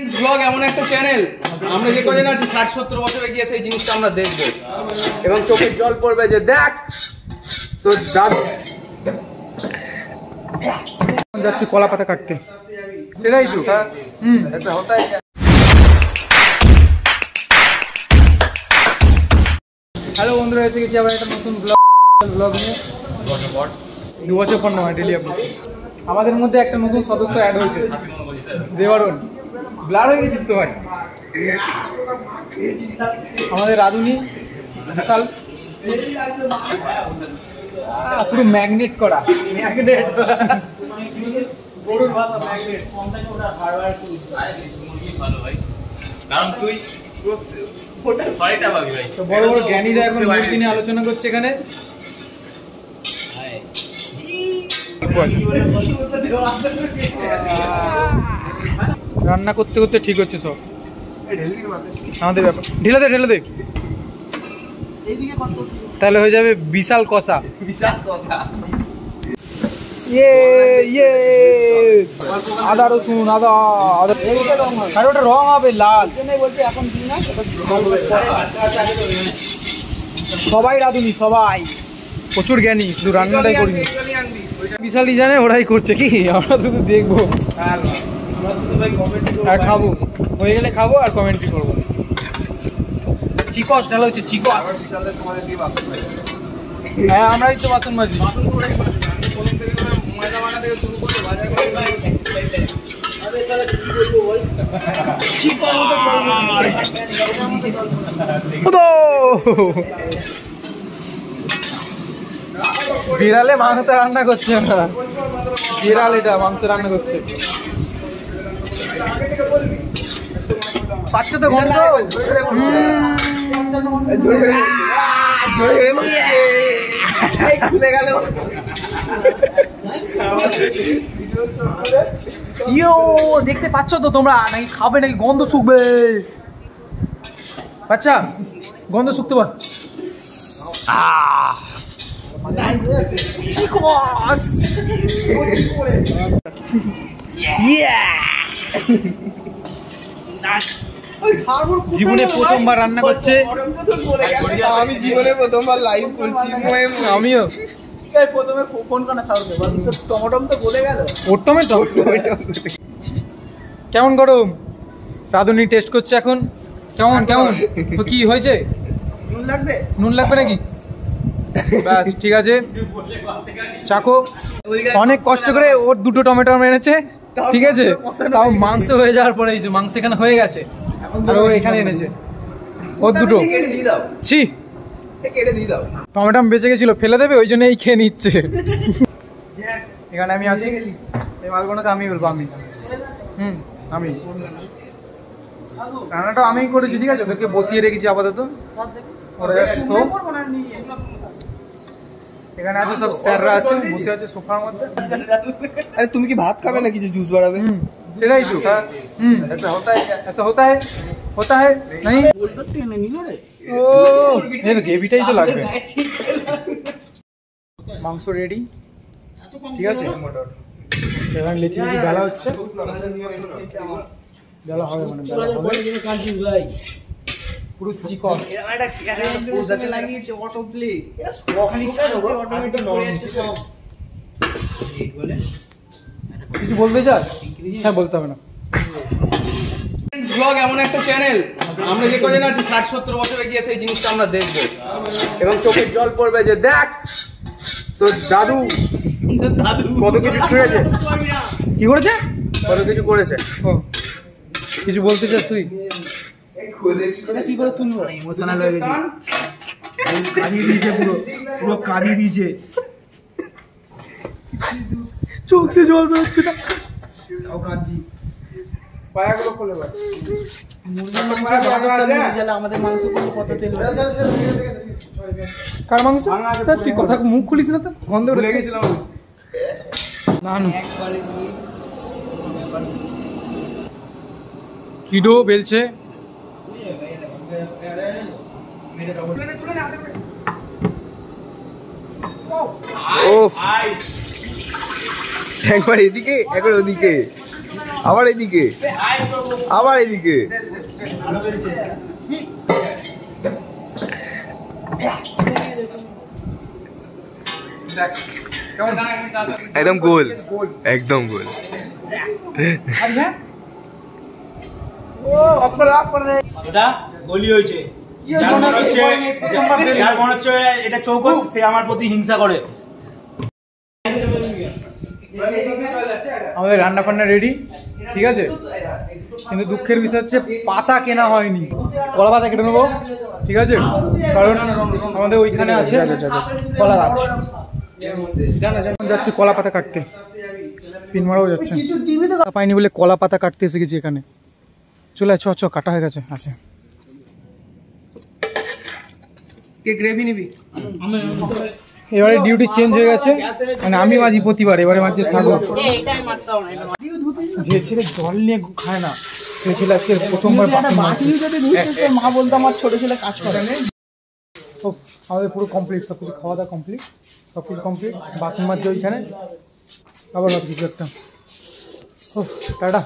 Blog এমন একটা channel আমরা যে কজন আছি 60-70 বছরে গিয়ে সেই জিনিসটা আমরা দেখব এবং চোখের জল পড়বে যে দেখ তো দাদু যাচ্ছি কলা পাতা কাটতে, সেটাই তো। হ্যালো বন্ধুরা, এসে গেছি আবার একটা নতুন ব্লগ নিয়ে। 2 বছর পর নয়, ডেলি আপলোড। আমাদের মধ্যে একটা নতুন সদস্য অ্যাড হয়েছে, দেবারণ। ব্লার হয়ে গেছিস তো ভাই। আমাদের রাধুনি বিশাল পুরো ম্যাগনেট করা, ম্যাগনেট গরুর ভাষা ম্যাগনেট। কারণ তুই তো বড় বড় জ্ঞানীরা এখন মূর্তি নিয়ে আলোচনা করছে এখানে। রান্না করতে করতে ঠিক হচ্ছে সব আমাদের ব্যাপার। ঢেলে দে ঢেলে দে, তাহলে হয়ে যাবে বিশাল কষা। ইয়ে ইয়ে আদা রসুন আদা আদা, আর ওটা রং হবে লাল। সবাই রাঁধুনি, সবাই প্রচুর জ্ঞানী, শুধু রান্নাটাই করিনি। বিশালই জানে, ওরাই করছে কি, আমরা শুধু দেখবো আর খাবো। হয়ে গেলে খাবো আর কমেন্ট্রি করবো। চিকস ঢালা হচ্ছে, চিকস। হ্যাঁ, আমরাই তো বাসন মাজি। বিড়ালে মাংস রান্না করছে না, বিড়াল এটা মাংস রান্না করছে। পাচ্ছ তো গন্ধ? ইয়ো, দেখতে পাচ্ছ তো তোমরা? নাকি খাবে নাকি গন্ধ শুকবে? আচ্ছা, গন্ধ শুকতে পার। জীবনে প্রথমবার রান্না করছে। আমি জীবনে প্রথমবার লাইভ করছি। আমিও প্রথমে ফোন কানা সাউন্ড টমেটো তো গলে গেল। ওর টমেটো কেমন গরম? রাঁধুনি টেস্ট করছে এখন। কেমন কেমন কি হয়েছে? নুন লাগবে? নুন লাগবে নাকি? ব্যাস ঠিক আছে, চাকো। অনেক কষ্ট করে ওর 2টো টমেটো এনেছে, ঠিক আছে? তাও মাংস হয়ে যাওয়ার পরে মাংস এখানে হয়ে গেছে, আর ও এখানে এনেছে ওর 2টো। ছি, কেটে দিয়ে দাও। টমেটো বেঁচে গেছিল, ফেলে দেবে, ওই জন্য এই খেয়ে নিচ্ছে। এখানে আমি আছি, এই মালগুলোকে আমি বলবো আমি। আমি রান্নাটা আমিই করেছি, ঠিক আছে? ওদেরকে বসিয়ে রেখেছি আপাতত। এখানে আছে সব স্যাররা আছে, বসে আছে সোফার মধ্যে। আরে তুমি কি ভাত খাবে না কিছু জুস বাড়াবে? সেটাই তো। ऐसा होता है क्या? ऐसा होता है, होता है नहीं। ও এই তো গ্রেভিটাই তো লাগবে। মাংস রেডি, ঠিক আছে? এবার লেচি লেচি ডালা হচ্ছে, ডালা হবে মানে ডালা হবে পুরো চিকন। লাগিয়েছে অটো প্লে। কিছু বলতে চাস? হ্যাঁ, বলতে হবে না। ব্লগ এমন একটা চ্যানেল আমরা যে কজন আছি 60-70 বছরে গিয়ে সেই জিনিসটা আমরা দেখবো এবং চোখের জল পড়বে যে দেখ তো দাদু কত কিছু ছুঁয়েছে। কি করেছে? কত কিছু করেছে। ও, কিছু বলতে চাস তুই? কি করে তুলবো? ইমোশনাল হয়ে গেছে, কাঁদিয়ে দিয়েছে, পুরো পুরো কাঁদিয়ে দিয়েছে। চোখ দিয়ে জল বেরোচ্ছে না। তাও কাঁদছি। পায়াগুলো খুলে ভাই। আমাদের মাংস কোনো কত তেল কার মাংস? তুই কথা মুখ খুলিস না তো, গন্ধ ভুলে উঠেছে। গেছিলাম। না না, কিডো বেলছে। একবার এদিকে একবার ওদিকে। আবার এদিকে আবার এদিকে একদম গোল একদম গোল ওটা গলি হয়েছে যার মনে হচ্ছে এটা চৌকো সে আমার প্রতি হিংসা করে। আমাদের রান্না ফান্না রেডি, ঠিক আছে, কিন্তু দুঃখের বিষয় হচ্ছে পাতা কেনা হয়নি। কলা পাতা কেটে নেবো, ঠিক আছে, কারণ আমাদের ওইখানে আছে কলা গাছ। যাচ্ছি কলা পাতা কাটতে, পিন মারাও যাচ্ছে, পাইনি বলে কলা পাতা কাটতে এসে গেছি এখানে। চলে চ চ কাটা হয়ে গেছে। আচ্ছা কে গ্রেভি নিবি? এবারে ডিউটি চেঞ্জ হয়ে গেছে, মানে আমি মাঝি প্রতিবার, এবারে মাঝি সাগর। যে ছেলে জল নিয়ে খায় না সে ছেলে আজকে প্রথমবার মা বলতো আমার ছোট ছেলে কাজ করে। আমাদের পুরো কমপ্লিট, সব কিছু খাওয়া দাওয়া কমপ্লিট, সব কিছু কমপ্লিট। বাসন মাজছে ওইখানে, আবার কিছু একটা। টাটা।